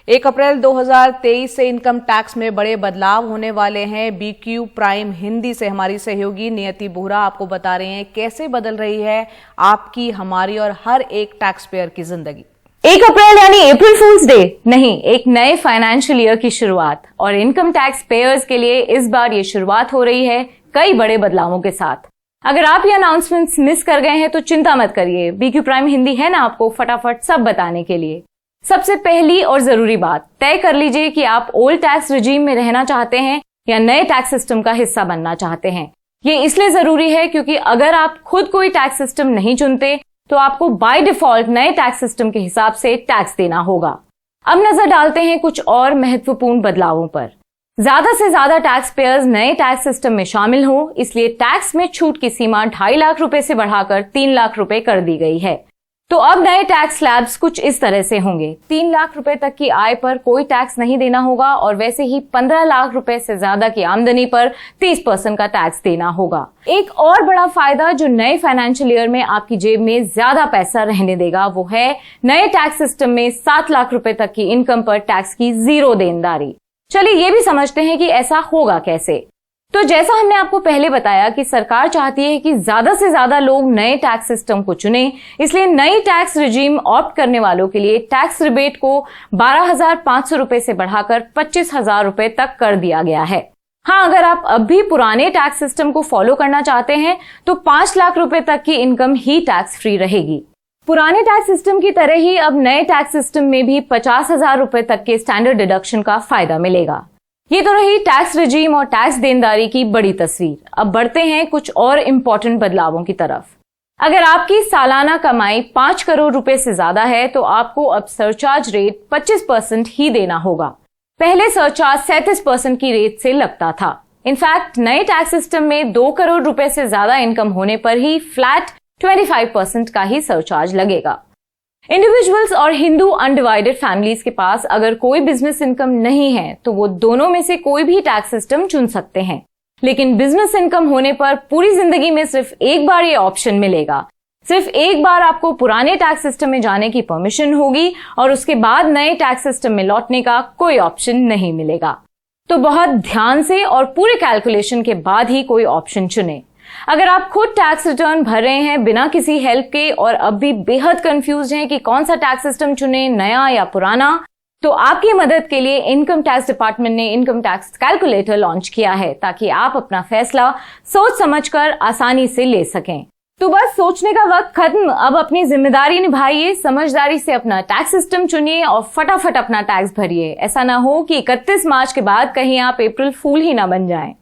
1 अप्रैल 2023 से income tax में बड़े बदलाव होने वाले हैं। बीक्यू प्राइम हिंदी से हमारी सहयोगी नियति बोहरा आपको बता रहे हैं कैसे बदल रही है आपकी, हमारी और हर एक टैक्स पेयर की जिंदगी। 1 अप्रैल यानी अप्रैल फूल्स डे नहीं, एक नए फाइनेंशियल ईयर की शुरुआत। और इनकम टैक्स पेयर्स के लिए इस बार ये शुरुआत हो रही है कई बड़े बदलावों के साथ। अगर आप ये अनाउंसमेंट्स मिस कर गए हैं तो चिंता मत करिए, बीक्यू प्राइम हिंदी है ना आपको फटाफट सब बताने के लिए। सबसे पहली और जरूरी बात, तय कर लीजिए कि आप ओल्ड टैक्स रिजीम में रहना चाहते हैं या नए टैक्स सिस्टम का हिस्सा बनना चाहते हैं। ये इसलिए जरूरी है क्योंकि अगर आप खुद कोई टैक्स सिस्टम नहीं चुनते तो आपको बाय डिफॉल्ट नए टैक्स सिस्टम के हिसाब से टैक्स देना होगा। अब नजर डालते हैं कुछ और महत्वपूर्ण बदलावों पर। ज्यादा से ज्यादा टैक्स पेयर्स नए टैक्स सिस्टम में शामिल हो, इसलिए टैक्स में छूट की सीमा 2.5 लाख रुपए से बढ़ाकर 3 लाख रुपए कर दी गई है। तो अब नए टैक्स स्लैब्स कुछ इस तरह से होंगे। 3 लाख रुपए तक की आय पर कोई टैक्स नहीं देना होगा और वैसे ही 15 लाख रुपए से ज्यादा की आमदनी पर 30% का टैक्स देना होगा। एक और बड़ा फायदा जो नए फाइनेंशियल ईयर में आपकी जेब में ज्यादा पैसा रहने देगा वो है नए टैक्स सिस्टम में 7 लाख रुपए तक की इनकम पर टैक्स की 0 देनदारी। चलिए ये भी समझते हैं कि ऐसा होगा कैसे। तो जैसा हमने आपको पहले बताया कि सरकार चाहती है कि ज्यादा से ज्यादा लोग नए टैक्स सिस्टम को चुनें, इसलिए नई टैक्स रिजीम ऑप्ट करने वालों के लिए टैक्स रिबेट को 12,500 रुपए से बढ़ाकर 25,000 रुपए तक कर दिया गया है। हाँ, अगर आप अब भी पुराने टैक्स सिस्टम को फॉलो करना चाहते हैं तो 5 लाख रुपए तक की इनकम ही टैक्स फ्री रहेगी। पुराने टैक्स सिस्टम की तरह ही अब नए टैक्स सिस्टम में भी 50,000 रुपए तक के स्टैंडर्ड डिडक्शन का फायदा मिलेगा। ये तो रही टैक्स रिजीम और टैक्स देनदारी की बड़ी तस्वीर। अब बढ़ते हैं कुछ और इम्पोर्टेंट बदलावों की तरफ। अगर आपकी सालाना कमाई 5 करोड़ रुपए से ज्यादा है तो आपको अब सरचार्ज रेट 25% ही देना होगा। पहले सरचार्ज 37% की रेट से लगता था। इनफैक्ट नए टैक्स सिस्टम में 2 करोड़ रुपए से ज्यादा इनकम होने पर ही फ्लैट 25% का ही सरचार्ज लगेगा। इंडिविजुअल्स और हिंदू अनडिवाइडेड फैमिलीज के पास अगर कोई बिजनेस इनकम नहीं है तो वो दोनों में से कोई भी टैक्स सिस्टम चुन सकते हैं, लेकिन बिजनेस इनकम होने पर पूरी जिंदगी में सिर्फ एक बार ये ऑप्शन मिलेगा। सिर्फ एक बार आपको पुराने टैक्स सिस्टम में जाने की परमिशन होगी और उसके बाद नए टैक्स सिस्टम में लौटने का कोई ऑप्शन नहीं मिलेगा। तो बहुत ध्यान से और पूरे कैलकुलेशन के बाद ही कोई ऑप्शन चुने। अगर आप खुद टैक्स रिटर्न भर रहे हैं बिना किसी हेल्प के और अब भी बेहद कंफ्यूज हैं कि कौन सा टैक्स सिस्टम चुने, नया या पुराना, तो आपकी मदद के लिए इनकम टैक्स डिपार्टमेंट ने इनकम टैक्स कैलकुलेटर लॉन्च किया है ताकि आप अपना फैसला सोच समझकर आसानी से ले सकें। तो बस सोचने का वक्त खत्म, अब अपनी जिम्मेदारी निभाइए, समझदारी से अपना टैक्स सिस्टम चुनिए और फटाफट अपना टैक्स भरिए। ऐसा ना हो कि 31 मार्च के बाद कहीं आप अप्रैल फूल ही ना बन जाएं।